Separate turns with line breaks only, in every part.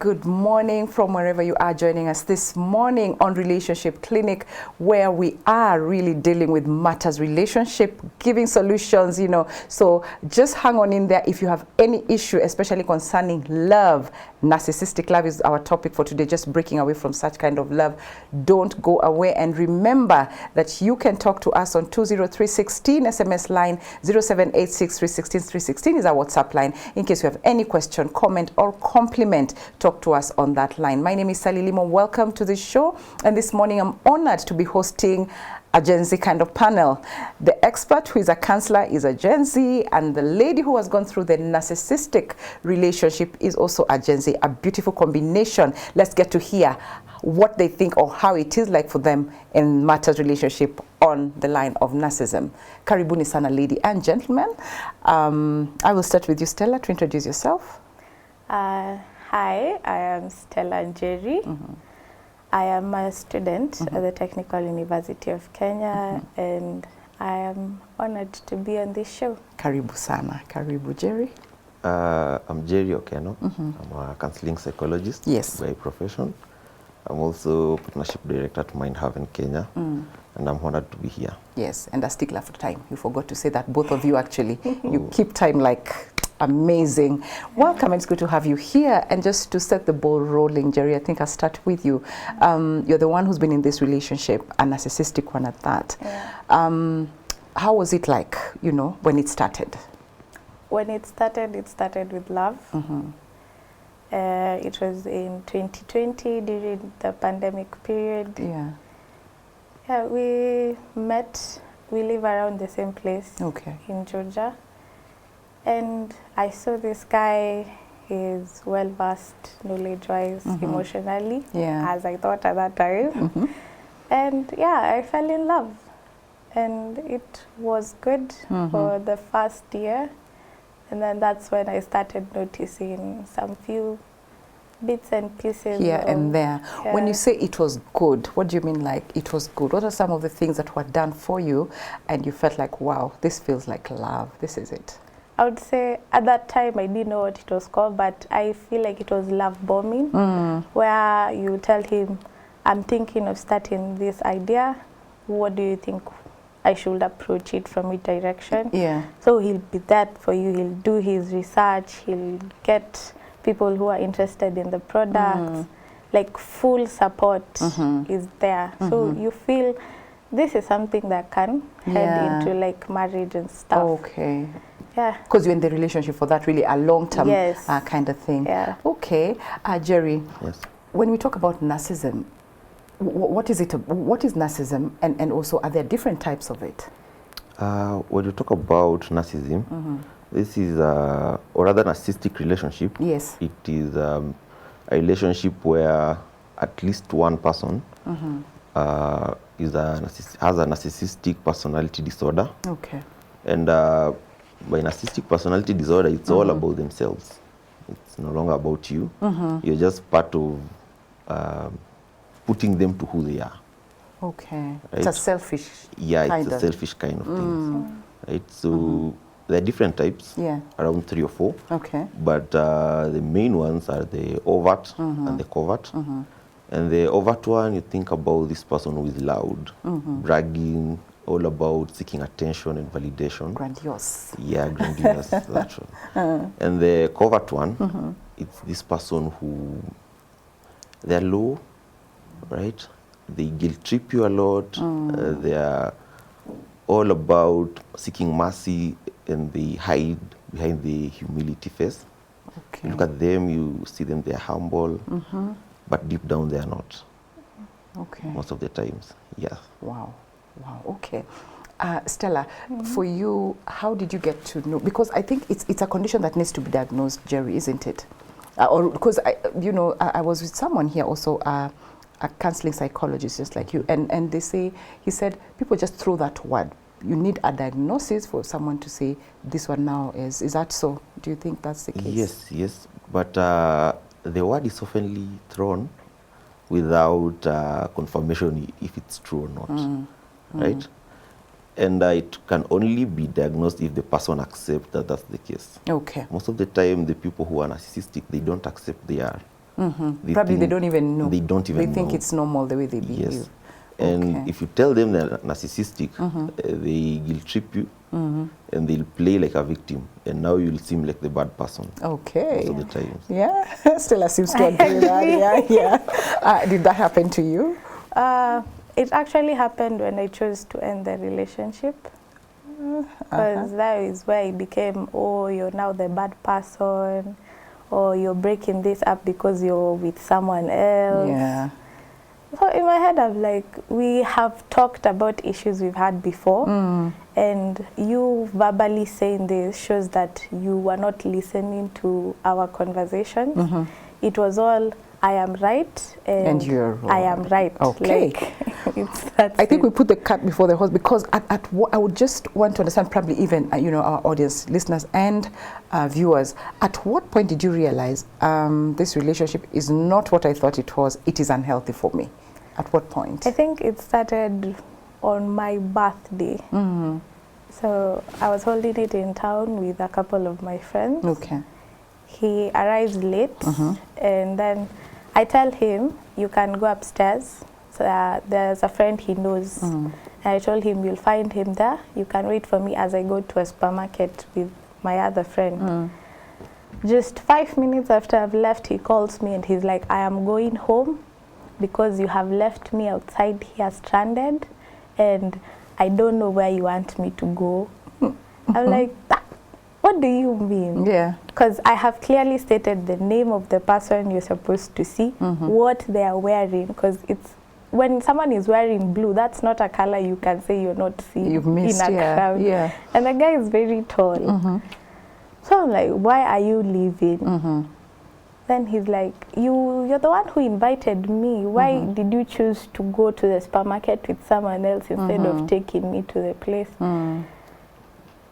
good morning from wherever you are joining us this morning on Relationship Clinic, where we are really dealing with matters relationship, giving solutions, you know. So just hang on in there if you have any issue, especially concerning love. Narcissistic love is our topic for today, just breaking away from such kind of love. Don't go away, and remember that you can talk to us on 20316 SMS line, 0786316316 is our WhatsApp line. In case you have any question, comment or compliment, talk to us on that line. My name is Sally Limo. Welcome to the show, and this morning I'm honored to be hosting a Gen Z kind of panel. The expert who is a counselor is a Gen Z, and the lady who has gone through the narcissistic relationship is also a Gen Z. A beautiful combination. Let's get to hear what they think or how it is like for them in matters relationship on the line of narcissism. Karibuni sana, lady and gentlemen. I will start with you, Stella, to introduce yourself.
Hi, I am Stella Njeri. I am a student at the Technical University of Kenya, and I am honored to be on this show.
Karibu sana. Karibu, Jerry.
I'm Jerry Okeno. I'm a counseling psychologist by profession. I'm also partnership director at Mind Haven Kenya, and I'm honored to be here.
Yes, and a stickler for time. You forgot to say that, both of you actually. You keep time like amazing. Welcome, and it's good to have you here. And just to set the ball rolling, Jerry, I think I'll start with you. You're the one who's been in this relationship, a narcissistic one at that. Yeah. How was it like, you know, when it started?
When it started with love. It was in 2020 during the pandemic period. Yeah. Yeah, we met. We live around the same place in Georgia. And I saw this guy, he's well-versed knowledge-wise, emotionally, as I thought at that time. And yeah, I fell in love. And it was good for the first year. And then that's when I started noticing some few bits and pieces.
Here and there. Yeah. When you say it was good, what do you mean like it was good? What are some of the things that were done for you and you felt like, wow, this feels like love, this is it?
I would say at that time I didn't know what it was called, but I feel like it was love bombing, where you tell him, I'm thinking of starting this idea. What do you think I should approach it from which direction? Yeah. So he'll be that for you. He'll do his research. He'll get people who are interested in the products. Like full support is there. So you feel this is something that can head into like marriage and stuff. Okay. Yeah.
Because you're in the relationship for that really a long-term kind of thing. Yeah. Okay. Jerry, when we talk about narcissism, what is it? What is narcissism, and also are there different types of it?
When you talk about narcissism, this is or rather narcissistic relationship. Yes. It is a relationship where at least one person has a narcissistic personality disorder. Okay. And by narcissistic personality disorder, it's all about themselves. It's no longer about you. You're just part of putting them to who they are. Okay. Right?
It's a selfish
it's a selfish kind of thing. Right? So there are different types, around 3 or 4. Okay. But the main ones are the overt and the covert. And the overt one, you think about this person who is loud, bragging, all about seeking attention and validation.
Grandiose.
Yeah, grandiose, that's one. And the covert one, it's this person who, they're low, right? They guilt trip you a lot. They are all about seeking mercy, and they hide behind the humility face. Okay. You look at them, you see them, they're humble, but deep down they are not. Okay. Most of the times, yeah.
Wow. Wow, okay. Stella, for you, how did you get to know? Because I think it's a condition that needs to be diagnosed, Jerry, isn't it? Or because I was with someone here also, a counseling psychologist just like you, and they say, he said, people just throw that word. You need a diagnosis for someone to say this one now is that so? Do you think that's the case?
Yes, but the word is oftenly thrown without confirmation if it's true or not. Right? And it can only be diagnosed if the person accepts that that's the case. Okay. Most of the time, the people who are narcissistic, they don't accept they are
Probably they don't even know.
They don't even know.
They think it's normal the way they behave.
Yes. And if you tell them they're narcissistic, they guilt trip you, and they'll play like a victim, and now you'll seem like the bad person.
Okay.
Most of the time.
Yeah, Stella seems to agree with that. Yeah. Did that happen to you?
It actually happened when I chose to end the relationship. Because that is where it became, oh, you're now the bad person, or you're breaking this up because you're with someone else.
Yeah.
So in my head, I'm like, we have talked about issues we've had before, and you verbally saying this shows that you were not listening to our conversations. It was all, I am right, and you're wrong. I am right.
Okay.
Like,
I think we put the cat before the horse, because at what I would just want to understand, probably even our audience, listeners and viewers, at what point did you realize this relationship is not what I thought it was? It is unhealthy for me. At what point?
I think it started on my birthday. So I was holding it in town with a couple of my friends. Okay. He arrives late, and then I tell him, you can go upstairs. So there's a friend he knows. And I told him, you'll find him there. You can wait for me as I go to a supermarket with my other friend. Just 5 minutes after I've left, he calls me and he's like, I am going home because you have left me outside here stranded, and I don't know where you want me to go. I'm like, what do you mean? Yeah. Because I have clearly stated the name of the person you're supposed to see, what they are wearing, because it's, when someone is wearing blue, that's not a color you can say you're not seeing in a crowd. Yeah. And the guy is very tall. So I'm like, why are you leaving? Then he's like, you're the one who invited me. Why did you choose to go to the supermarket with someone else instead of taking me to the place? I'm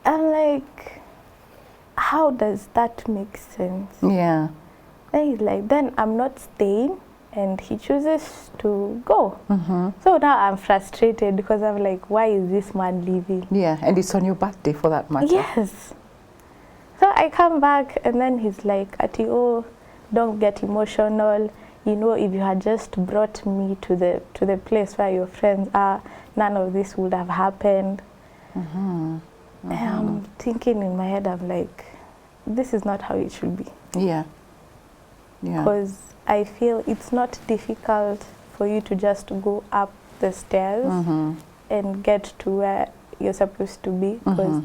like, how does that make sense? Yeah. Then he's like, then I'm not staying. And he chooses to go. So now I'm frustrated because I'm like, why is this man leaving? Yeah, and it's on your birthday for that matter. Yes. So I come back and then he's like, Ati, oh, don't get emotional. You know, if you had just brought me to the place where your friends are, none of this would have happened. And I'm thinking in my head, I'm like, this is not how it should be. Yeah. Yeah. Because I feel it's not difficult for you to just go up the stairs and get to where you're supposed to be, because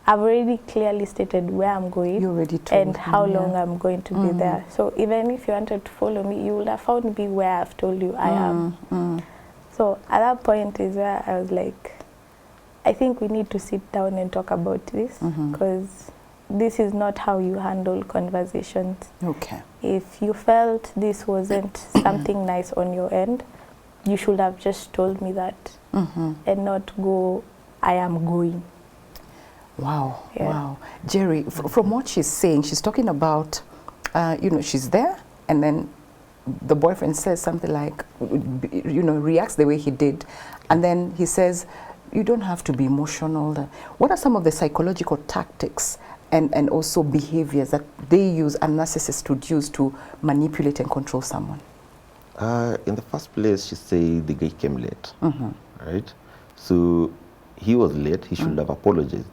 I've already clearly stated where I'm going and how long I'm going to be there. So even if you wanted to follow me, you would have found me where I've told you I am. So at that point is where I was like, I think we need to sit down and talk about this, because this is not how you handle conversations. Okay. If you felt this wasn't something nice on your end, you should have just told me that and not go, I am going. Wow, wow. Jerry, from what she's saying, she's talking about, she's there, and then the boyfriend says something like, reacts the way he did, and then he says, you don't have to be emotional. What are some of the psychological tactics and also behaviors that they use and narcissists would use to manipulate and control someone?
In the first place, she said the guy came late, right? So he was late, he should have apologized,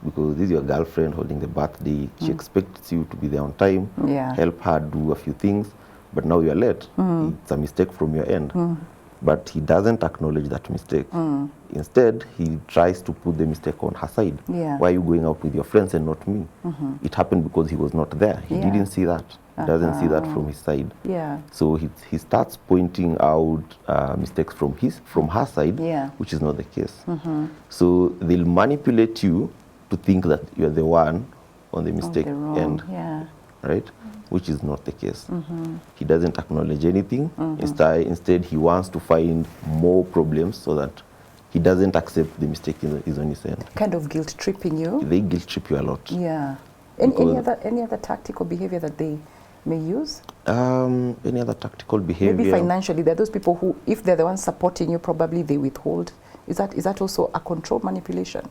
because this is your girlfriend holding the birthday. She expects you to be there on time, help her do a few things, but now you're late. It's a mistake from your end. But he doesn't acknowledge that mistake. Instead, he tries to put the mistake on her side. Why are you going out with your friends and not me? It happened because he was not there. He didn't see that. He doesn't see that from his side. So he starts pointing out mistakes from her side, which is not the case. So they'll manipulate you to think that you're the one on the mistake end, right? Which is not the case. He doesn't acknowledge anything. Instead, he wants to find more problems so that he doesn't accept the mistake is on his end.
Kind of guilt tripping you?
They guilt trip you a lot.
Yeah. Any other tactical behavior that they may use?
Any other tactical behavior?
Maybe financially. There are those people who, if they're the ones supporting you, probably they withhold. Is that also a control manipulation?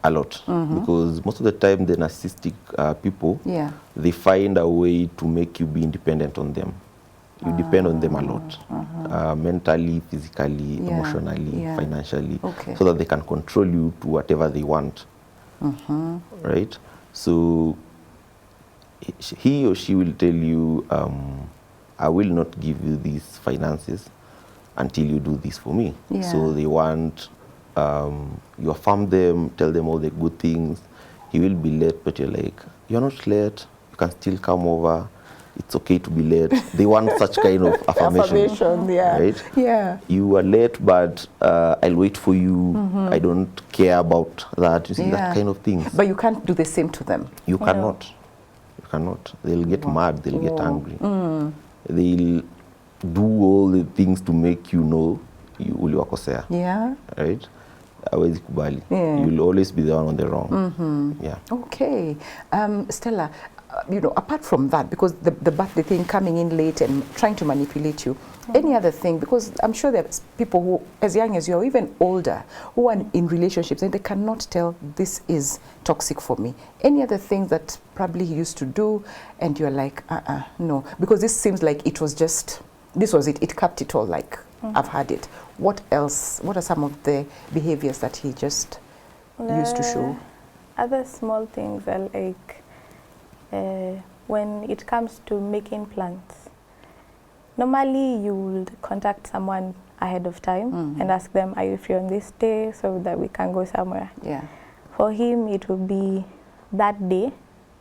a lot, because most of the time the narcissistic people, they find a way to make you be independent on them. You depend on them a lot, mentally, physically, emotionally, financially, so that they can control you to whatever they want, right? So he or she will tell you, I will not give you these finances until you do this for me. So they want you affirm them, tell them all the good things. He will be late, but you're like, you're not late, you can still come over. It's okay to be late. They want such kind of affirmation, right? You are late, but I'll wait for you. I don't care about that. You see, that kind of things.
But you can't do the same to them.
You cannot. You cannot. They'll get mad. They'll get angry. They'll do all the things to make you know you uliwakosea. Right? Hawezi kubali. You'll always be the one on the wrong.
Okay. Stella, you know, apart from that, because the birthday thing coming in late and trying to manipulate you, any other thing, because I'm sure there's people who, as young as you or even older, who are in relationships and they cannot tell this is toxic for me. Any other things that probably he used to do and you're like, no, because this seems like it was just, this was it capped it all, like, I've had it. What else, what are some of the behaviors that he just used to show?
Other small things are like, when it comes to making plans, normally you will contact someone ahead of time and ask them, are you free on this day, so that we can go somewhere. For him, it will be that day,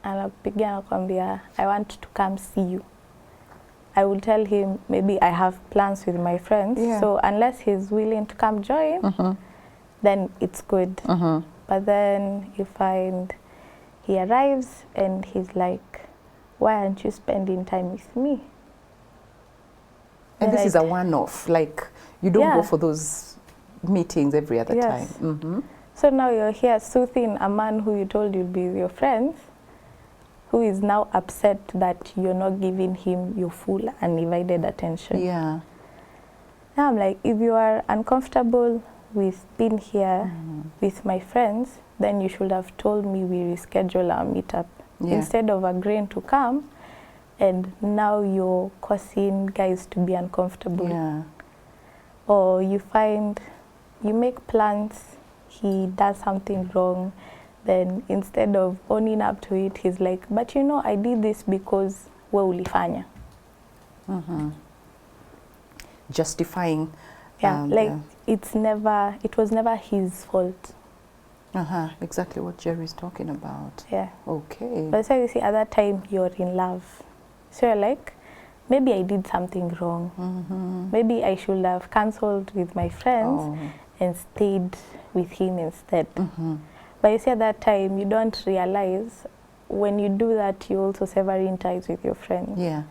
and I want to come see you. I will tell him, maybe I have plans with my friends, so unless he's willing to come join, then it's good. But then you find he arrives and he's like, why aren't you spending time with me?
And this is a one-off, like you don't go for those meetings every other time.
So now you're here soothing a man who you told you'd be with your friends, who is now upset that you're not giving him your full undivided attention. Now I'm like, if you are uncomfortable with being here with my friends, then you should have told me we reschedule our meetup. Instead of agreeing to come, and now you're causing guys to be uncomfortable. Or you find, you make plans, he does something wrong, then instead of owning up to it, he's like, but you know, I did this because we ulifanya.
Justifying.
It was never his fault.
Exactly what Jerry's talking about. Okay.
But so you see, at that time, you're in love. So you're like, maybe I did something wrong. Maybe I should have cancelled with my friends and stayed with him instead. But you see, at that time, you don't realize when you do that, you're also severing ties with your friends.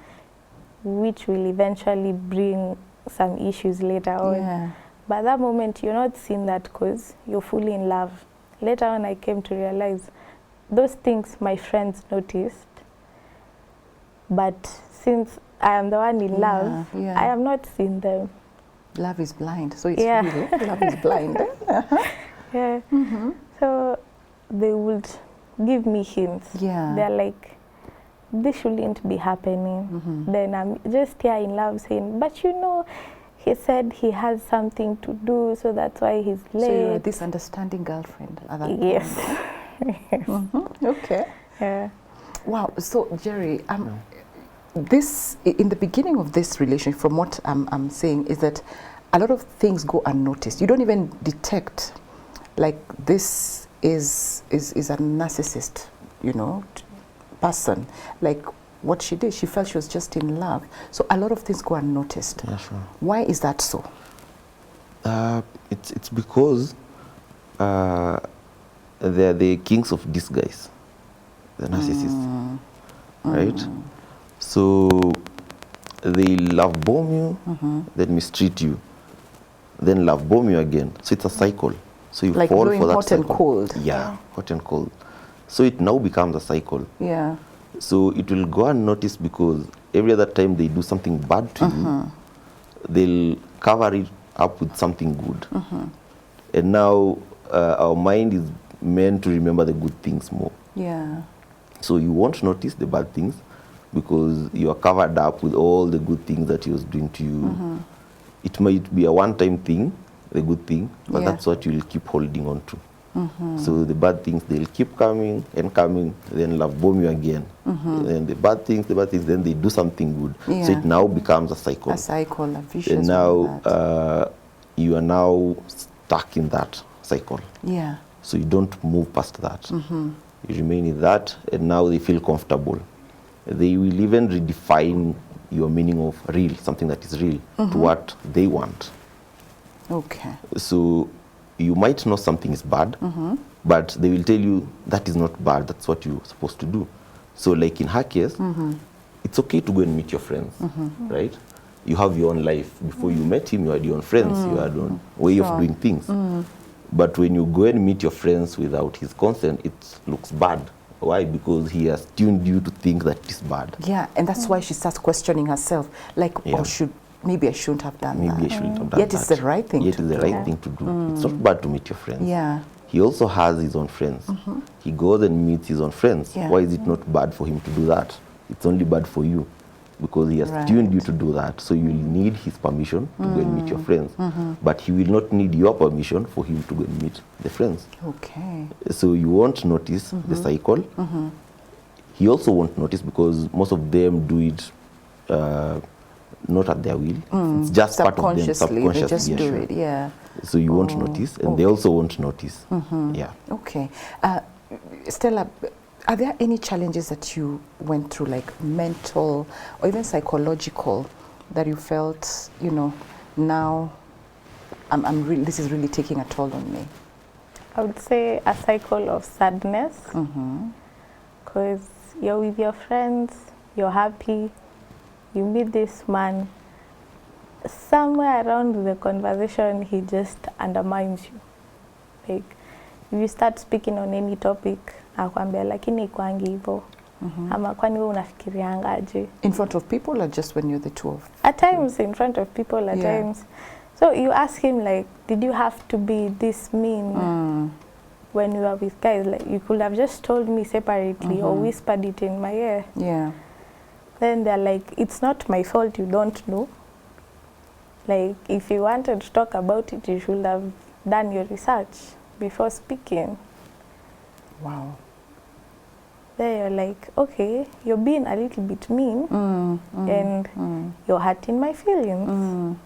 Which will eventually bring some issues later on. But at that moment, you're not seeing that because you're fully in love. Later on, I came to realize those things my friends noticed, but since I am the one in love, I have not seen them.
Love is blind, so it's really, love is blind.
So they would give me hints. They're like, this shouldn't be happening. Then I'm just here in love saying, but you know, he said he has something to do, so that's why he's late.
So you're this understanding girlfriend at that point. Okay. Wow. So Jerry, this in the beginning of this relationship, from what I'm saying, is that a lot of things go unnoticed. You don't even detect, like, this is a narcissist, you know, person. Like what she did, she felt she was just in love. So a lot of things go unnoticed. Why is that so?
It's because they're the kings of disguise, the narcissists, right? So they love bomb you, then mistreat you, then love bomb you again. So it's a cycle. So you
like
fall
doing
for that
hot
cycle.
And cold.
Hot and cold. So it now becomes a cycle. So it will go unnoticed because every other time they do something bad to you, they'll cover it up with something good. And now our mind is men to remember the good things more.
Yeah.
So you won't notice the bad things because you are covered up with all the good things that he was doing to you. It might be a one-time thing, the good thing, but that's what you'll keep holding on to. So the bad things, they'll keep coming and coming, then love bomb you again. And the bad things, then they do something good.
Yeah.
So it now becomes a cycle.
A cycle, a vicious
And now you are now stuck in that cycle.
Yeah.
So you don't move past that. You remain in that, and now they feel comfortable. They will even redefine your meaning of real, something that is real, to what they want.
Okay.
So you might know something is bad, but they will tell you that is not bad, that's what you're supposed to do. So like in her case, it's okay to go and meet your friends, right? You have your own life. Before you met him, you had your own friends, you had your own way of doing things. But when you go and meet your friends without his consent, it looks bad. Why? Because he has tuned you to think that it's bad.
Yeah, and that's why she starts questioning herself. Like, oh, maybe I shouldn't have done that.
Maybe I shouldn't have done
Yet
that.
it's the right thing
Yet
to
it's the right thing to do. It's not bad to meet your friends.
Yeah.
He also has his own friends. He goes and meets his own friends.
Yeah.
Why is it not bad for him to do that? It's only bad for you because he has tuned you to do that. So you'll need his permission to go and meet your friends. But he will not need your permission for him to go and meet the friends.
Okay.
So you won't notice the cycle. He also won't notice because most of them do it not at their will. It's just part of them subconsciously.
They just do it, yeah.
So you won't notice, and they also won't notice. Yeah.
Okay. Stella, are there any challenges that you went through, like mental or even psychological, that you felt, you know, now this is really taking a toll on me?
I would say a cycle of sadness, because you're with your friends, you're happy, you meet this man, somewhere around the conversation he just undermines you. Like if you start speaking on any topic, akwambia lakini ikwangi hivyo, ama kwani wewe unafikirianga aje?
In front of people or just when you're the two of?
At times in front of people, at times. So you ask him like, did you have to be this mean when you are with guys? Like you could have just told me separately or whispered it in my ear.
Yeah.
Then they're like, it's not my fault, you don't know. Like if you wanted to talk about it, you should have done your research before speaking.
Wow.
Then you're like, okay, you're being a little bit mean and you're hurting my feelings.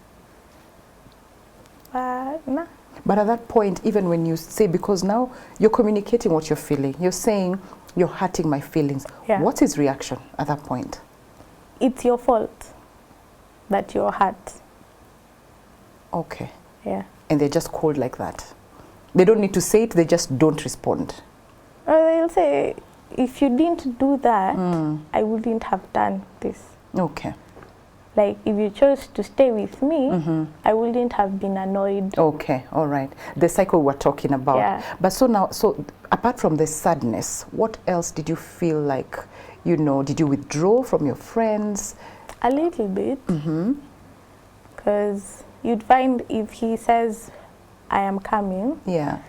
But nah.
But at that point, even when you say, because now you're communicating what you're feeling, you're saying, you're hurting my feelings.
Yeah.
What's his reaction at that point?
It's your fault that you're hurt.
Okay.
Yeah.
And they're just cold like that. They don't need to say it, they just don't respond.
Or they'll say, if you didn't do that, I wouldn't have done this.
Okay.
Like, if you chose to stay with me, I wouldn't have been annoyed.
Okay, all right. The cycle we're talking about.
Yeah.
But so now, so apart from the sadness, what else did you feel like, you know, did you withdraw from your friends?
A little bit. Because you'd find if he says, I am coming,
yeah,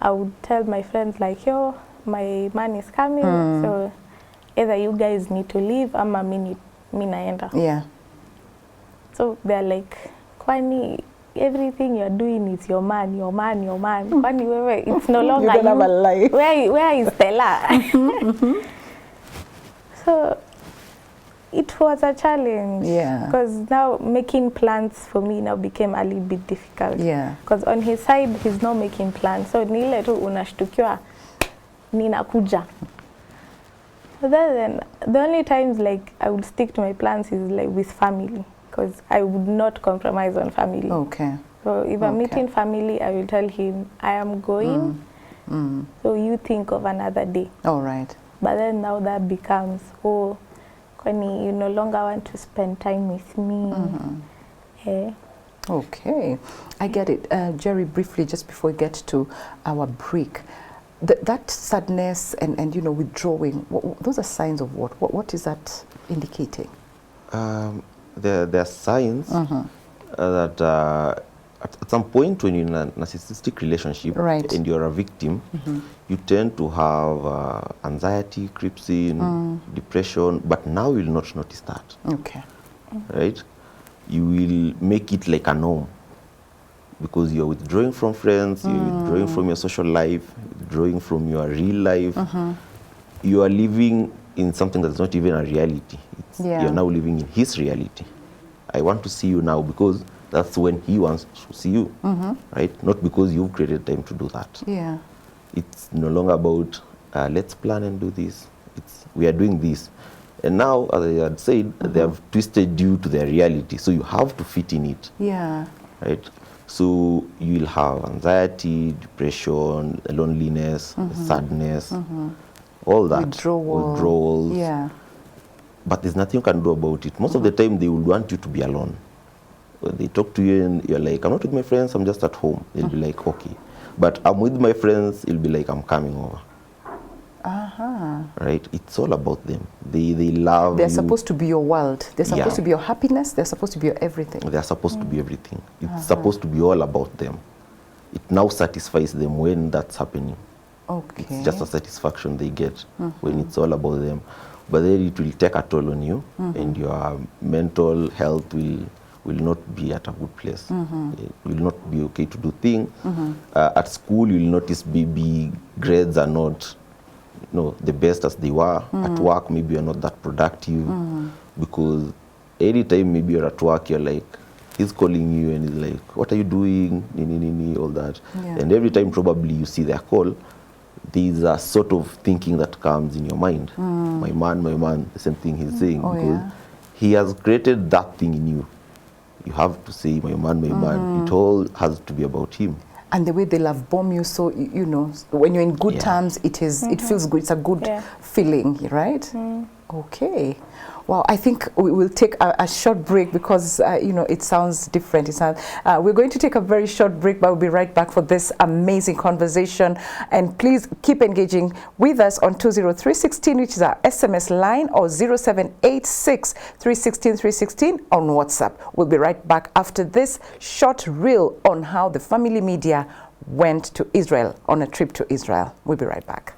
I would tell my friends like, yo, my man is coming, so either you guys need to leave, ama mi naenda.
Yeah.
So they're like, kwani everything you're doing is your man, your man, your man. Kwani wewe, it's no longer
you. Don't have a life.
Where is Stella? So it was a challenge.
Yeah.
Because now making plans for me now became a little bit difficult.
Yeah.
Because on his side, he's not making plans. So ni ile tu unashtukiwa, ninakuja. But then the only times like I would stick to my plans is like with family. Because I would not compromise on family.
Okay.
So if I'm meeting family, I will tell him, I am going, so you think of another day.
All right.
But then now that becomes, oh, Kwani, you no longer want to spend time with me. Yeah.
Okay, I get it. Jerry, briefly, just before we get to our break, that sadness and you know, withdrawing, those are signs of what? What is that indicating?
There are signs that at some point when you're in a narcissistic relationship and you're a victim, you tend to have anxiety creeps in, depression, but now you'll not notice that.
Okay.
Right? You will make it like a norm because you're withdrawing from friends, you're withdrawing from your social life, withdrawing from your real life. You are living in something that's not even a reality. You're now living in his reality. I want to see you now because that's when he wants to see you, right? Not because you've created time to do that.
Yeah.
It's no longer about, let's plan and do this. We are doing this. And now, as I had said, they have twisted you to their reality. So you have to fit in it.
Yeah.
Right? So you'll have anxiety, depression, loneliness, sadness, all that. Withdrawals.
Yeah.
But there's nothing you can do about it. Most of the time, they will want you to be alone. When they talk to you and you're like, I'm not with my friends, I'm just at home. They'll be like, okay. But I'm with my friends, it'll be like, I'm coming over. Right? It's all about them. They love
They're
you.
supposed to be your world. They're supposed to be your happiness. They're supposed to be your everything.
They're supposed to be everything. It's supposed to be all about them. It now satisfies them when that's happening.
Okay.
It's just a satisfaction they get when it's all about them. But then it will take a toll on you, and your mental health will not be at a good place. It will not be okay to do things. At school, you'll notice maybe grades are not the best as they were. At work, maybe you're not that productive because anytime maybe you're at work, you're like, he's calling you and he's like, what are you doing? All that. Yeah. And every time probably you see their call, there's a sort of thinking that comes in your mind. My man, the same thing he's saying. Because he has created that thing in you. You have to say, my man. It all has to be about him.
And the way they love bomb you, so, you know, when you're in good terms, it feels good. It's a good feeling, right? Okay. Well, I think we will take a short break because, you know, it sounds different. We're going to take a very short break, but we'll be right back for this amazing conversation. And please keep engaging with us on 20316, which is our SMS line, or 0786 316 316 on WhatsApp. We'll be right back after this short reel on how the family media went to Israel, on a trip to Israel. We'll be right back.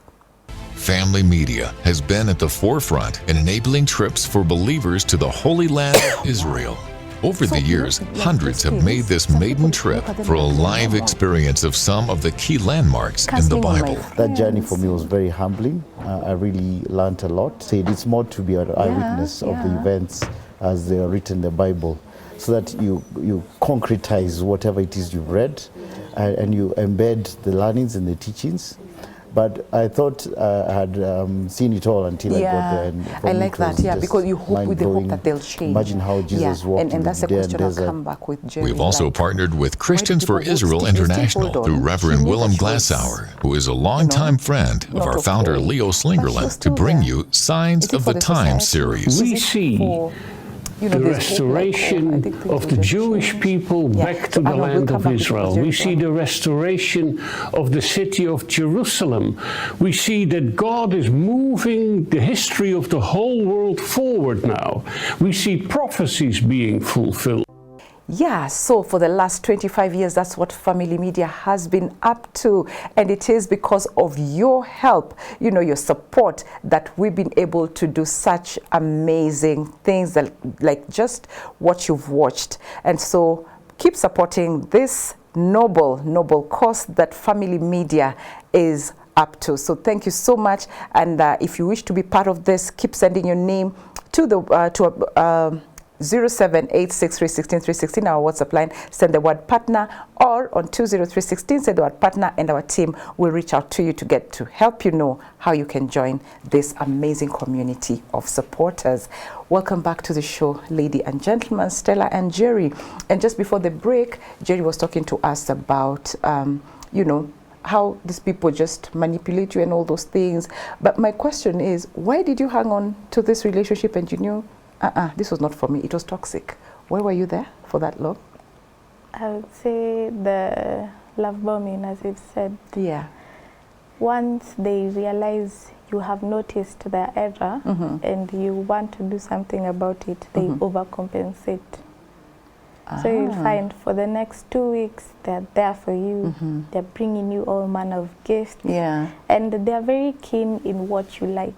Family Media has been at the forefront in enabling trips for believers to the Holy Land of Israel. Over the years, hundreds have made this maiden trip for a live experience of some of the key landmarks in the Bible.
That journey for me was very humbling. I really learned a lot. It's more to be an eyewitness of the events as they are written in the Bible, so that you concretize whatever it is you've read and you embed the learnings and the teachings. But I thought I had seen it all until I got there. And
I like that, because you hope with the hope that they'll change.
Imagine how Jesus walked
and that's a question I'll
desert.
come back with Jerry.
We've also partnered with Christians for Israel International through Reverend Willem Glassauer, who is a longtime friend of our founder Leo Slingerland, to bring you Signs of the Times series.
We see the restoration of the Jewish people back to the land of Israel. We see the restoration of the city of Jerusalem. We see that God is moving the history of the whole world forward now. We see prophecies being fulfilled.
Yeah, so for the last 25 years, that's what Family Media has been up to. And it is because of your help, you know, your support, that we've been able to do such amazing things that, like just what you've watched. And so keep supporting this noble cause that Family Media is up to. So thank you so much. And if you wish to be part of this, keep sending your name to the 0786316316, our WhatsApp line. Send the word partner, or on 20316 say the word partner, and our team will reach out to you to help you know how you can join this amazing community of supporters. Welcome back to the show, ladies and gentlemen, Stella and Jerry. And just before the break, Jerry was talking to us about you know, how these people just manipulate you and all those things. But my question is, why did you hang on to this relationship and you knew this was not for me, it was toxic? Why were you there for that long?
I would say the love bombing, as you've said.
Yeah.
Once they realize you have noticed their error and you want to do something about it, they overcompensate. So you'll find for the next 2 weeks, they're there for you. They're bringing you all manner of gifts.
Yeah.
And they're very keen in what you like.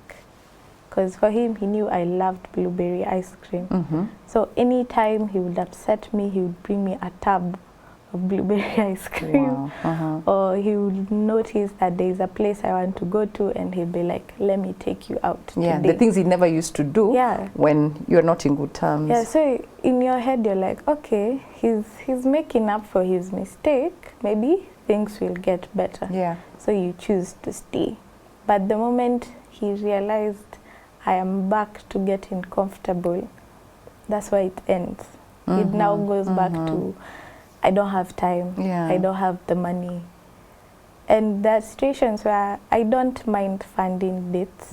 Because for him, he knew I loved blueberry ice cream. So anytime he would upset me, he would bring me a tub of blueberry ice cream.
Wow.
Or he would notice that there's a place I want to go to, and he'd be like, let me take you out
Yeah,
today.
the things he never used to do when you're not in good terms.
Yeah, so in your head, you're like, okay, he's making up for his mistake. Maybe things will get better.
Yeah.
So you choose to stay. But the moment he realized I am back to getting comfortable, that's why it ends. It now goes back to, I don't have time, I don't have the money. And there are situations where I don't mind funding dates,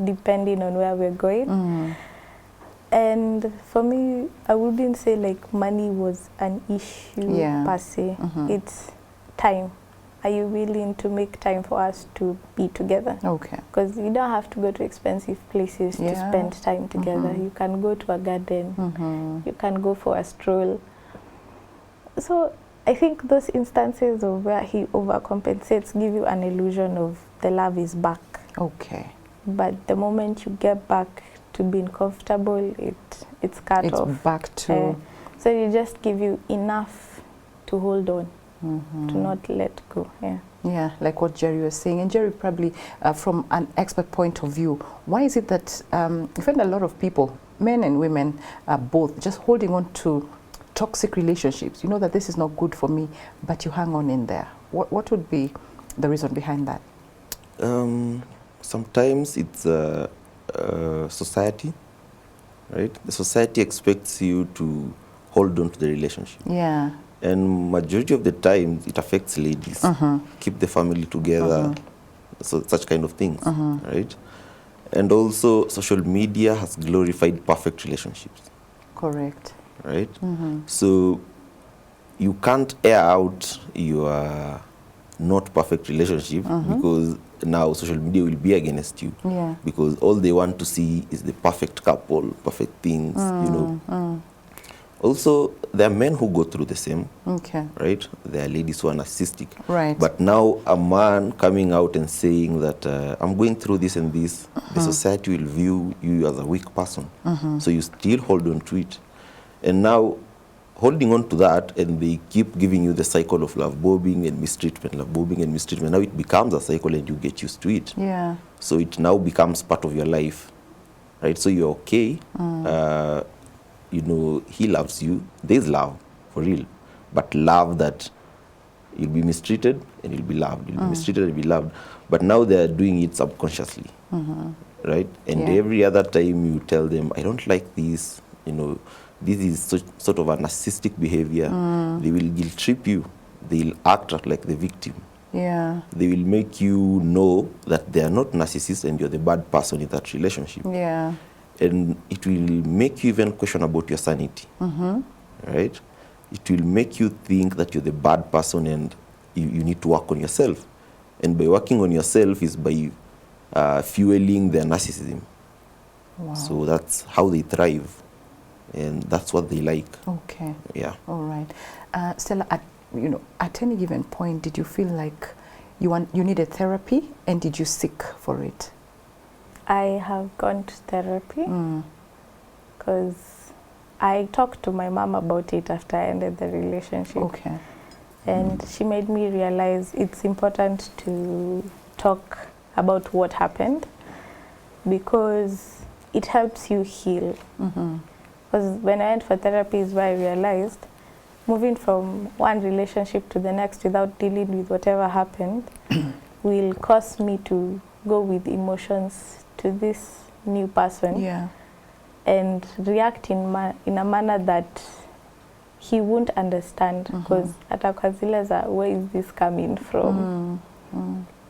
depending on where we're going. And for me, I wouldn't say like money was an issue per se. It's time. Are you willing to make time for us to be together?
Okay.
Because you don't have to go to expensive places to spend time together. You can go to a garden. You can go for a stroll. So I think those instances of where he overcompensates give you an illusion of the love is back.
Okay.
But the moment you get back to being comfortable, it's cut off.
It's back to...
so you just give you enough to hold on, to not let go.
Yeah, like what Jerry was saying. And Jerry, probably from an expert point of view, why is it that you find a lot of people, men and women, are both just holding on to toxic relationships? You know that this is not good for me, but you hang on in there. What would be the reason behind that?
Sometimes it's society, right? The society expects you to hold on to the relationship.
Yeah.
And majority of the time, it affects ladies. Keep the family together, so such kind of things, right? And also, social media has glorified perfect relationships.
Correct.
Right? So you can't air out your not perfect relationship because now social media will be against you.
Yeah.
Because all they want to see is the perfect couple, perfect things, you know. Also, there are men who go through the same, right? There are ladies who are narcissistic.
Right.
But now a man coming out and saying that I'm going through this and this, the society will view you as a weak person. So you still hold on to it. And now, holding on to that, and they keep giving you the cycle of love bombing and mistreatment, love bombing and mistreatment. Now it becomes a cycle and you get used to it.
Yeah.
So it now becomes part of your life, right? So you're okay. You know, he loves you. There's love, for real. But love that you'll be mistreated and you'll be loved. You'll be mistreated and be loved. But now they're doing it subconsciously, right? And every other time you tell them, I don't like this, you know, this is sort of a narcissistic behavior. They will guilt trip you. They'll act like the victim.
Yeah.
They will make you know that they are not narcissists and you're the bad person in that relationship.
Yeah.
And it will make you even question about your sanity. Right? It will make you think that you're the bad person and you need to work on yourself. And by working on yourself is by fueling their narcissism.
Wow.
So that's how they thrive. And that's what they like.
Okay.
Yeah.
All right. Stella, at any given point, did you feel like you needed therapy, and did you seek for it?
I have gone to therapy because I talked to my mom about it after I ended the relationship.
Okay.
And she made me realize it's important to talk about what happened because it helps you heal. Because when I went for therapy is where I realized moving from one relationship to the next without dealing with whatever happened will cause me to go with emotions to this new person and react in a manner that he won't understand because where is this coming from?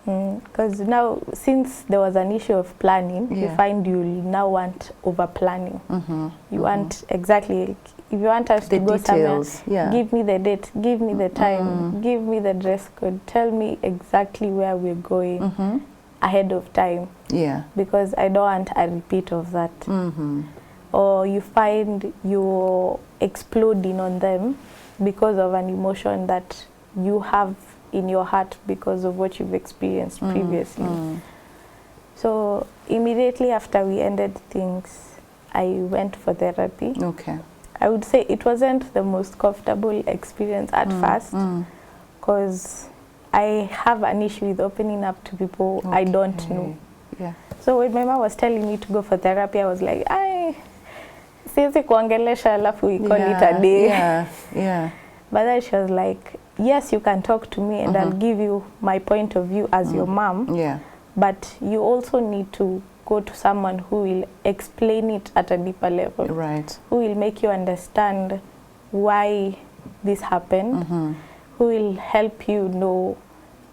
Because now, since there was an issue of planning, you find you now want over planning. You want exactly, if you want us to go somewhere, give me the date, give me the time, give me the dress code, tell me exactly where we're going ahead of time.
Yeah.
Because I don't want a repeat of that. Or you find you're exploding on them because of an emotion that you have in your heart because of what you've experienced previously. So immediately after we ended things, I went for therapy.
Okay.
I would say it wasn't the most comfortable experience at first, because I have an issue with opening up to people I don't know.
Yeah.
So when my mom was telling me to go for therapy, I was like, siwezi kuongelesha alafu we call it a day.
Yeah, yeah.
But then she was like, yes, you can talk to me and I'll give you my point of view as your mom.
Yeah.
But you also need to go to someone who will explain it at a deeper level.
Right.
Who will make you understand why this happened. Who will help you know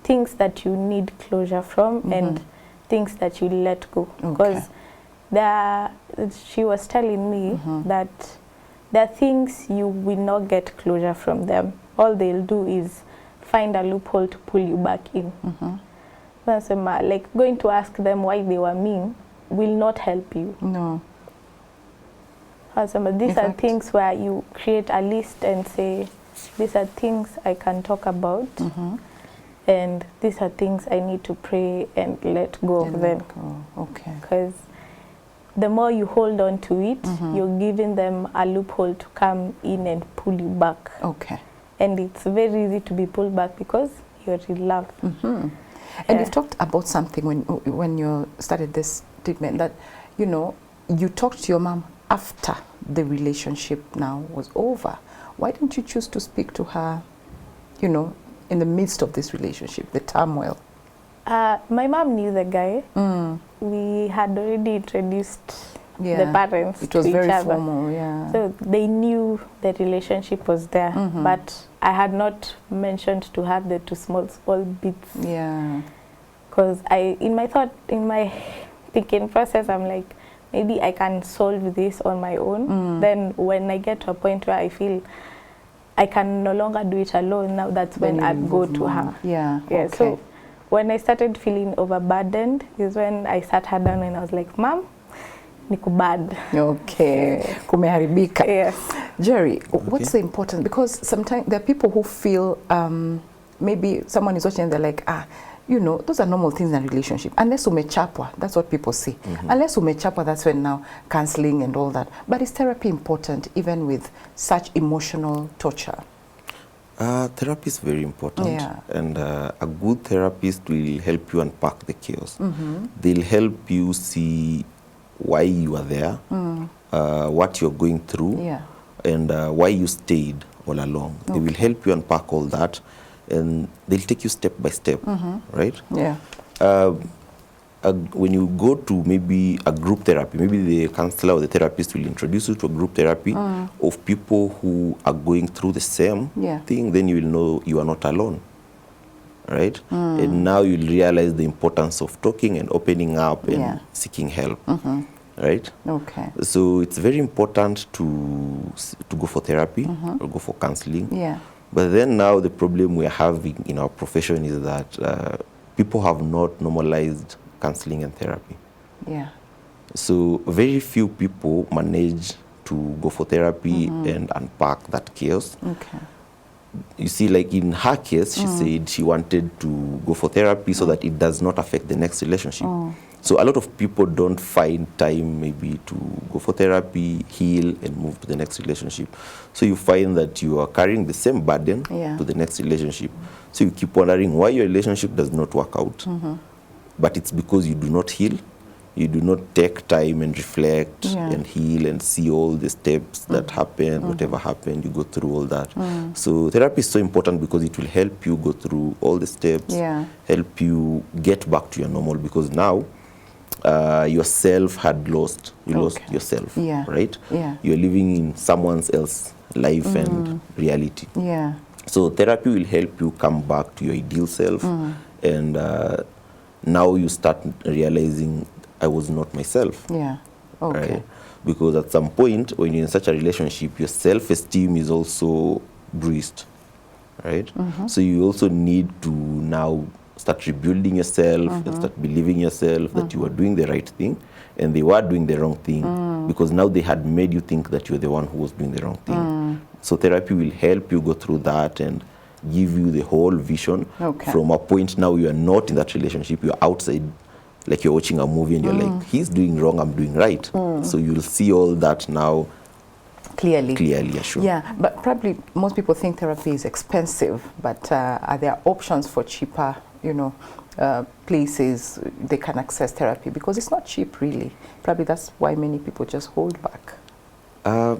things that you need closure from and things that you let go. Because she was telling me that there are things you will not get closure from them. All they'll do is find a loophole to pull you back in. Like going to ask them why they were mean will not help you.
No.
These are things where you create a list and say, these are things I can talk about, and these are things I need to pray and let go of them.
Okay.
Because the more you hold on to it, you're giving them a loophole to come in and pull you back.
Okay.
And it's very easy to be pulled back because you're in love.
And you've talked about something when you started this treatment that, you know, you talked to your mom after the relationship now was over. Why didn't you choose to speak to her, you know, in the midst of this relationship, the turmoil?
My mom knew the guy. We had already introduced the parents to each other.
It was very formal, yeah.
So they knew the relationship was there, but I had not mentioned to her the two small bits.
Yeah.
Because in my thinking process, I'm like, maybe I can solve this on my own. Then when I get to a point where I feel I can no longer do it alone, now that's when I go to her.
Yeah.
Yeah. So when I started feeling overburdened is when I sat her down and I was like, Mom, niko bad.
Okay. Kumeharibika.
Yes.
Jerry, what's the importance? Because sometimes there are people who feel maybe someone is watching and they're like, you know, those are normal things in a relationship. Unless umechapwa, that's what people say. Unless umechapwa, that's when now counseling and all that. But is therapy important even with such emotional torture?
Therapy is very important, and a good therapist will help you unpack the chaos. They'll help you see why you are there, what you're going through, and why you stayed all along. They will help you unpack all that, and they'll take you step by step, right?
Yeah.
When you go to maybe a group therapy, maybe the counselor or the therapist will introduce you to a group therapy of people who are going through the same thing, then you will know you are not alone, right? And now you'll realize the importance of talking and opening up and seeking help, right?
Okay.
So it's very important to go for therapy or go for counseling.
Yeah.
But then now the problem we're having in our profession is that people have not normalized counseling and therapy.
Yeah.
So very few people manage to go for therapy and unpack that chaos.
Okay.
You see, like in her case, she said she wanted to go for therapy so that it does not affect the next relationship. So a lot of people don't find time maybe to go for therapy, heal, and move to the next relationship. So you find that you are carrying the same burden to the next relationship. So you keep wondering why your relationship does not work out. But it's because you do not heal, you do not take time and reflect and heal and see all the steps that happen, whatever happened, you go through all that. So therapy is so important because it will help you go through all the steps, help you get back to your normal, because now yourself had lost, you lost yourself, right? You're living in someone else's life and reality. So therapy will help you come back to your ideal self, and now you start realizing I was not myself. Right? Because at some point when you're in such a relationship, your self-esteem is also bruised, right? So you also need to now start rebuilding yourself and start believing yourself that you are doing the right thing and they were doing the wrong thing, because now they had made you think that you're the one who was doing the wrong thing. So therapy will help you go through that and give you the whole vision from a point now you are not in that relationship, you're outside, like you're watching a movie and you're like, he's doing wrong, I'm doing right. So you'll see all that now clearly, sure.
Yeah, but probably most people think therapy is expensive, but are there options for cheaper, places they can access therapy? Because it's not cheap, really. Probably that's why many people just hold back.
At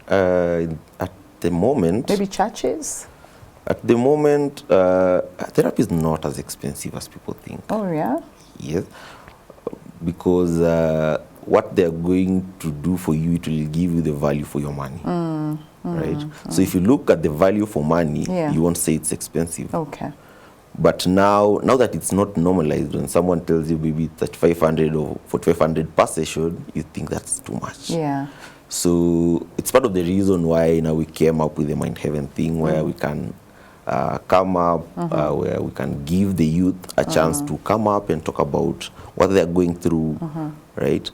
the moment...
Maybe churches?
At the moment, therapy is not as expensive as people think.
Oh, yeah?
Yes, because what they're going to do for you, it will give you the value for your money, right? So if you look at the value for money, you won't say it's expensive.
Okay.
But now that it's not normalized, when someone tells you maybe it's 500 or 4,500 per session, you think that's too much.
Yeah.
So it's part of the reason why now we came up with the Mind Heaven thing, where we can come up, where we can give the youth a chance to come up and talk about what they're going through, right?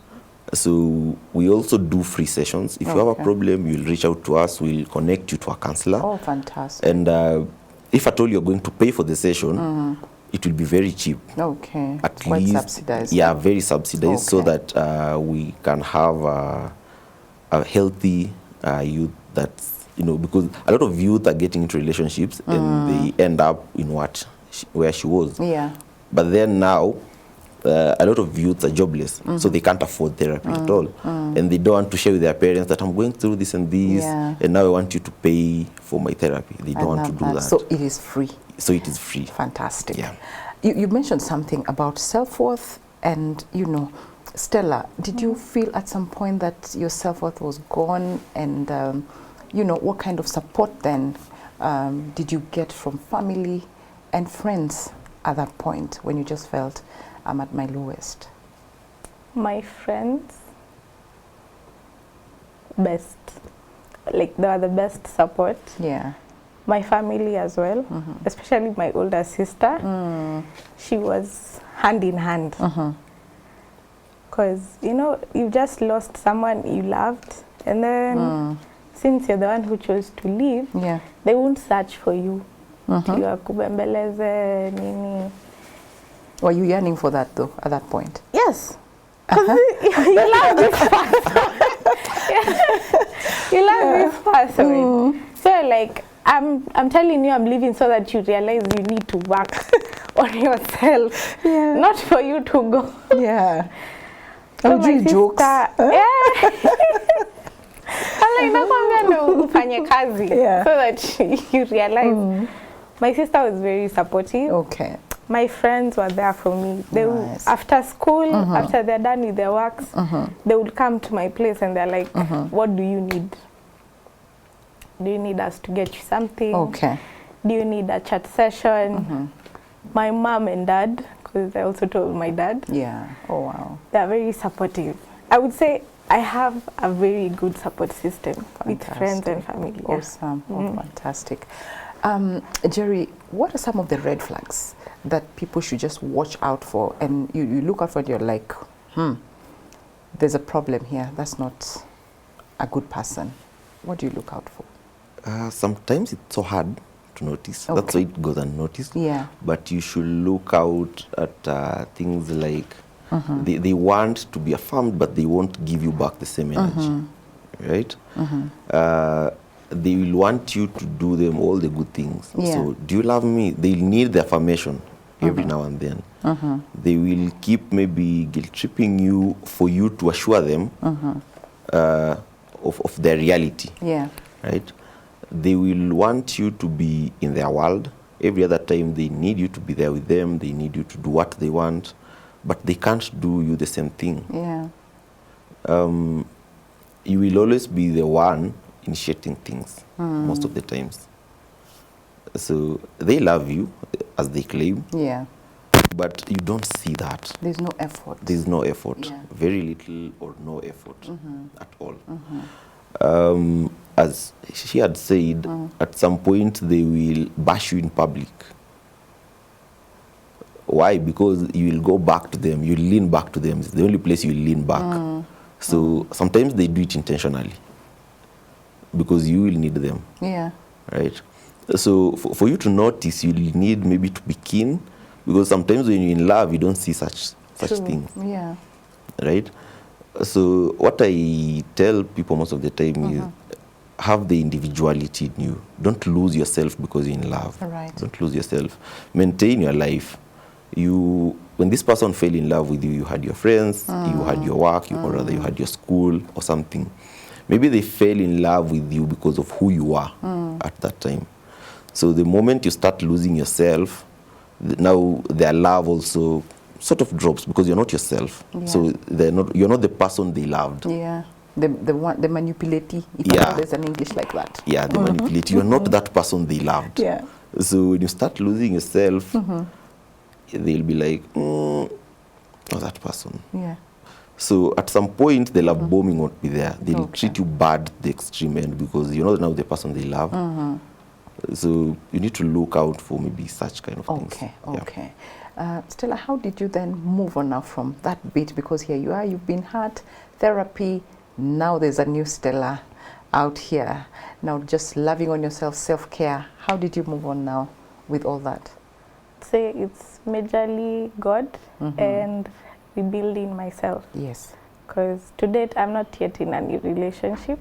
So we also do free sessions. If you have a problem, you'll reach out to us, we'll connect you to a counselor.
Oh, fantastic.
And if at all you're going to pay for the session, it will be very cheap.
Okay.
At
quite
least,
subsidized.
Yeah, very subsidized, so that we can have a healthy youth that's, because a lot of youth are getting into relationships and they end up in where she was.
Yeah.
But then now, a lot of youths are jobless, so they can't afford therapy at all. And they don't want to share with their parents that I'm going through this and this, and now I want you to pay for my therapy. They don't want to do that.
So it is free.
So it is free.
Fantastic.
Yeah.
You mentioned something about self-worth and, Stella, did you feel at some point that your self-worth was gone? And, what kind of support then did you get from family and friends at that point when you just felt, I'm at my lowest?
My friends, best. Like, they are the best support.
Yeah.
My family as well, especially my older sister. She was hand in hand. Because, you just lost someone you loved, and then since you're the one who chose to leave, they won't search for you. Kubembeleze, nini.
Were you yearning for that, though, at that point?
Yes. Because you love this person. You love this person. So, like, I'm telling you I'm leaving so that you realize you need to work on yourself. Yeah. Not for you to go.
Yeah.
So my sister, jokes. I'm like, ufanye kazi, so that you realize. My sister was very supportive.
Okay.
My friends were there for me. They would, after school, after they're done with their works, they would come to my place and they're like, what do you need? Do you need us to get you something?
Okay.
Do you need a chat session? My mom and dad, because I also told my dad.
Yeah. Oh, wow.
They're very supportive. I would say I have a very good support system with friends and family.
Awesome. Oh, fantastic. Jerry, what are some of the red flags that people should just watch out for? And you look out for it, you're like, there's a problem here. That's not a good person. What do you look out for?
Sometimes it's so hard to notice.
Okay.
That's why it goes unnoticed.
Yeah.
But you should look out at things like they want to be affirmed, but they won't give you back the same energy, right? They will want you to do them all the good things.
Yeah.
So, do you love me? They'll need the affirmation every now and then. They will keep maybe guilt-tripping you for you to assure them of their reality.
Yeah.
Right? They will want you to be in their world. Every other time they need you to be there with them. They need you to do what they want, but they can't do you the same thing.
Yeah.
You will always be the one initiating things most of the times. So they love you as they claim.
Yeah.
But you don't see that.
There's no effort.
There's no effort.
Yeah.
Very little or no effort at all. As she had said, at some point they will bash you in public. Why? Because you will go back to them, you lean back to them. It's the only place you lean back. So sometimes they do it intentionally. because you will need them.
Yeah.
Right? So for you to notice, you need maybe to be keen, because sometimes when you're in love, you don't see such things.
Yeah.
Right? So what I tell people most of the time is, have the individuality in you. Don't lose yourself because you're in love.
Right.
Don't lose yourself. Maintain your life. When this person fell in love with you, you had your friends, you had your work, or rather you had your school or something. Maybe they fell in love with you because of who you are at that time. So the moment you start losing yourself, now their love also sort of drops, because you're not yourself. Yeah. So you're not the person they loved.
Yeah. The manipulative, if there's an English like that.
Yeah, the manipulative. You're not that person they loved.
Yeah.
So when you start losing yourself, they'll be like, oh, that person.
Yeah.
So at some point, the love bombing won't be there. They'll treat you bad at the extreme end, because you're not now the person they love. So you need to look out for maybe such kind of things.
Okay. Stella, how did you then move on now from that bit? Because here you are, you've been hurt, therapy, now there's a new Stella out here. Now just loving on yourself, self-care. How did you move on now with all that?
Say it's majorly God and rebuilding myself.
Yes.
Because to date, I'm not yet in any relationship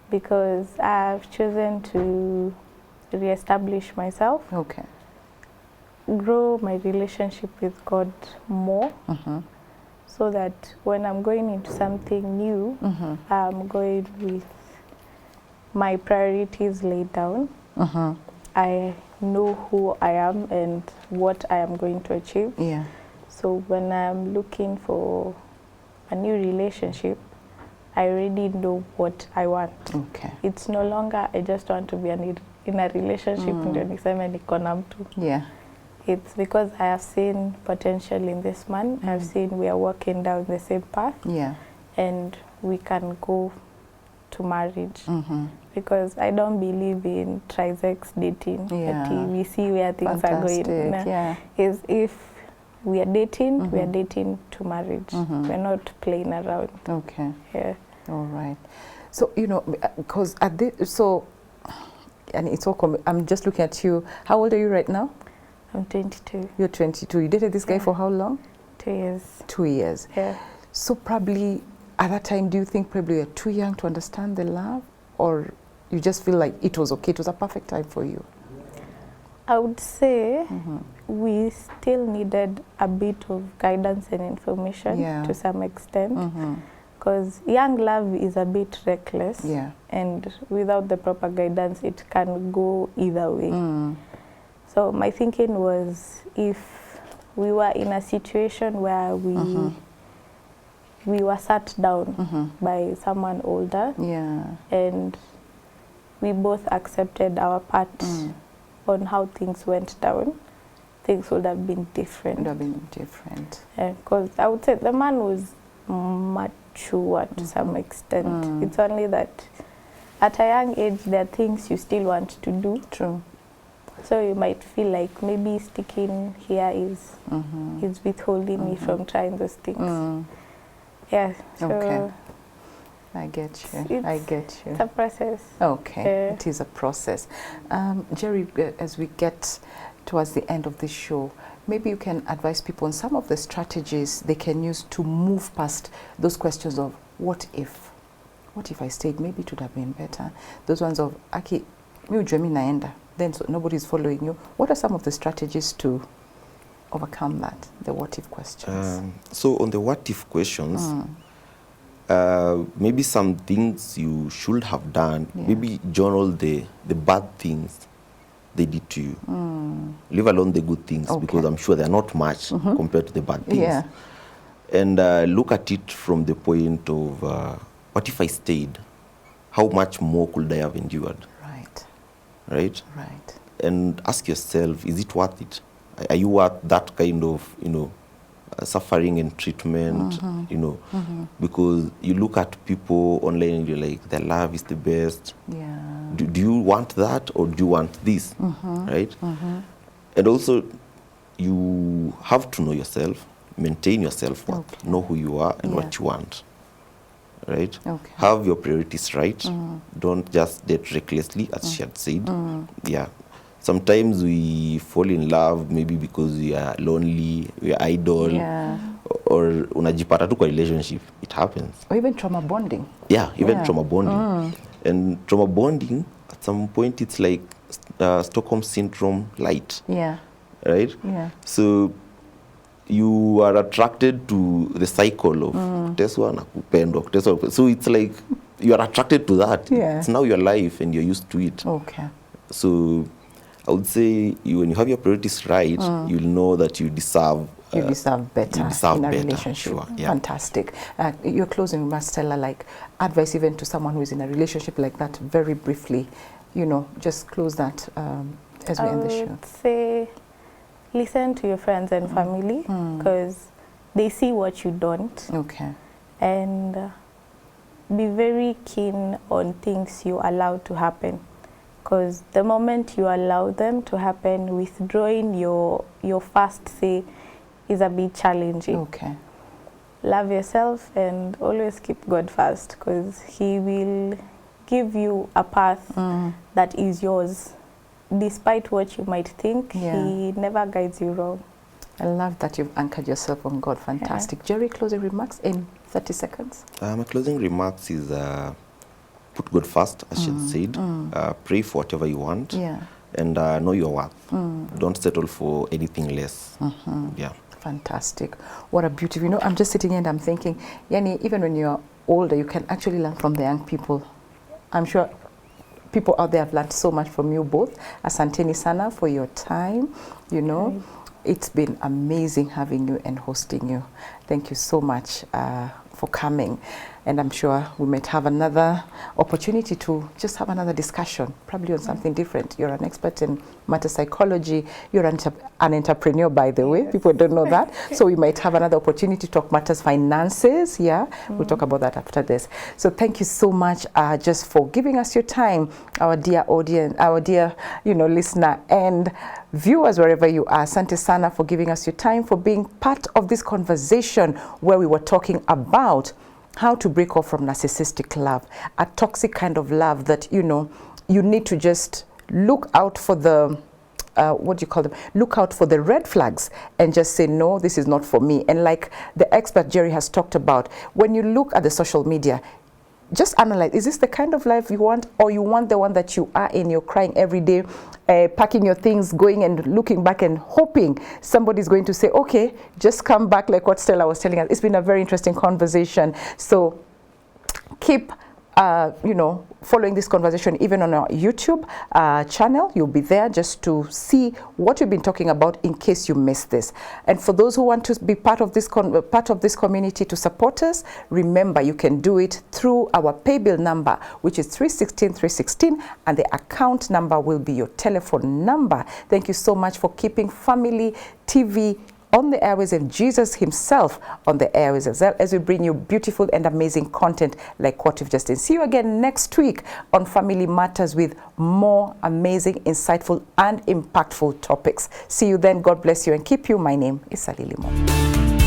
because I've chosen to reestablish myself.
Okay.
Grow my relationship with God more so that when I'm going into something new, I'm going with my priorities laid down. I know who I am and what I am going to achieve.
Yeah.
So when I'm looking for a new relationship, I already know what I want.
Okay.
It's no longer I just want to be in a relationship ndio niseme niko na mtu.
Yeah.
It's because I have seen potential in this man. I've seen we are walking down the same path.
Yeah.
And we can go to marriage. Because I don't believe in trisex dating.
Yeah.
We see where things are going.
Yeah.
Is if we are dating, we are dating to marriage. We're not playing around.
Okay.
Yeah.
All right. So, you know, because at this, so, and it's all, I'm just looking at you. How old are you right now?
I'm 22.
You're 22. You dated this guy for how long?
2 years.
2 years.
Yeah.
So probably at that time, do you think probably you're too young to understand the love, or you just feel like it was okay, it was a perfect time for you?
I would say we still needed a bit of guidance and information to some extent, because young love is a bit reckless, and without the proper guidance, it can go either way. So my thinking was, if we were in a situation where we were sat down by someone older, and we both accepted our part on how things went down, things would have been different.
Would have been different.
Because I would say the man was mature to some extent. It's only that at a young age, there are things you still want to do.
True.
So you might feel like maybe sticking here is withholding me from trying those things. Yeah. So
okay. I get you. I get you.
It's a process.
Okay. It is a process. Jerry, as we get towards the end of the show, maybe you can advise people on some of the strategies they can use to move past those questions of what if? What if I stayed? Maybe it would have been better. Those ones of, aki, mi ujue mi naenda. Then so nobody's following you. What are some of the strategies to overcome that, the what if questions?
So on the what if questions, maybe some things you should have done, maybe journal the bad things they did to you. Leave alone the good things, because I'm sure they're not much compared to the bad things. And look at it from the point of, what if I stayed? How much more could I have endured? Right? And ask yourself, is it worth it? Are you worth that kind of, suffering and treatment, because you look at people online and you're like, their love is the best. Do you want that, or do you want this, right? And also, you have to know yourself, maintain your self-worth, know who you are and what you want, right?
Okay.
Have your priorities right. Don't just date recklessly, as she had said. Yeah. Sometimes we fall in love maybe because we are lonely, we are idle, or unajipata tu kwa relationship. It happens.
Or even trauma bonding.
Yeah, even trauma bonding. And trauma bonding, at some point, it's like Stockholm Syndrome light.
Yeah.
Right?
Yeah.
So you are attracted to the cycle of kuteswa na kupendwa, kuteswa. So it's like you are attracted to that.
Yeah.
It's now your life and you're used to it.
Okay.
So I would say when you have your priorities right, you'll know that you deserve
better in a relationship.
Sure, yeah.
Fantastic. Your closing remarks, Stella, like advice even to someone who is in a relationship like that, very briefly, you know, just close that as we end the show.
I would say listen to your friends and family because they see what you don't.
Okay.
And be very keen on things you allow to happen. Because the moment you allow them to happen, withdrawing your first say is a bit challenging.
Okay.
Love yourself and always keep God first, because He will give you a path that is yours. Despite what you might think, He never guides you wrong.
I love that you've anchored yourself on God. Fantastic. Jerry, closing remarks in 30 seconds.
My closing remarks is put God first, as she said. Pray for whatever you want.
Yeah.
And know your worth. Don't settle for anything less. Yeah.
Fantastic. What a beauty. You know, I'm just sitting here and I'm thinking, Yani, even when you're older, you can actually learn from the young people. I'm sure people out there have learned so much from you both. Asanteni sana for your time. You know, it's been amazing having you and hosting you. Thank you so much for coming. And I'm sure we might have another opportunity to just have another discussion, probably on something different. You're an expert in matter psychology. You're an entrepreneur, by the way. People don't know that. So we might have another opportunity to talk matters finances. Yeah, we'll talk about that after this. So thank you so much just for giving us your time, our dear audience, our dear, you know, listener and viewers, wherever you are. Asante sana for giving us your time, for being part of this conversation where we were talking about how to break off from narcissistic love, a toxic kind of love that, you know, you need to just look out for the, what do you call them? Look out for the red flags and just say, no, this is not for me. And like the expert Jerry has talked about, when you look at the social media, just analyze, is this the kind of life you want, or you want the one that you are in, you're crying every day, packing your things, going and looking back and hoping somebody's going to say, okay, just come back, like what Stella was telling us. It's been a very interesting conversation. So keep you know, following this conversation even on our YouTube channel. You'll be there just to see what we've been talking about in case you missed this. And for those who want to be part of this community to support us, remember you can do it through our paybill number, which is 316, and the account number will be your telephone number. Thank you so much for keeping Family TV on the airways and Jesus himself on the airways as well, as we bring you beautiful and amazing content like what we've just seen. See you again next week on Family Matters with more amazing, insightful and impactful topics. See you then. God bless you and keep you. My name is Salilimo.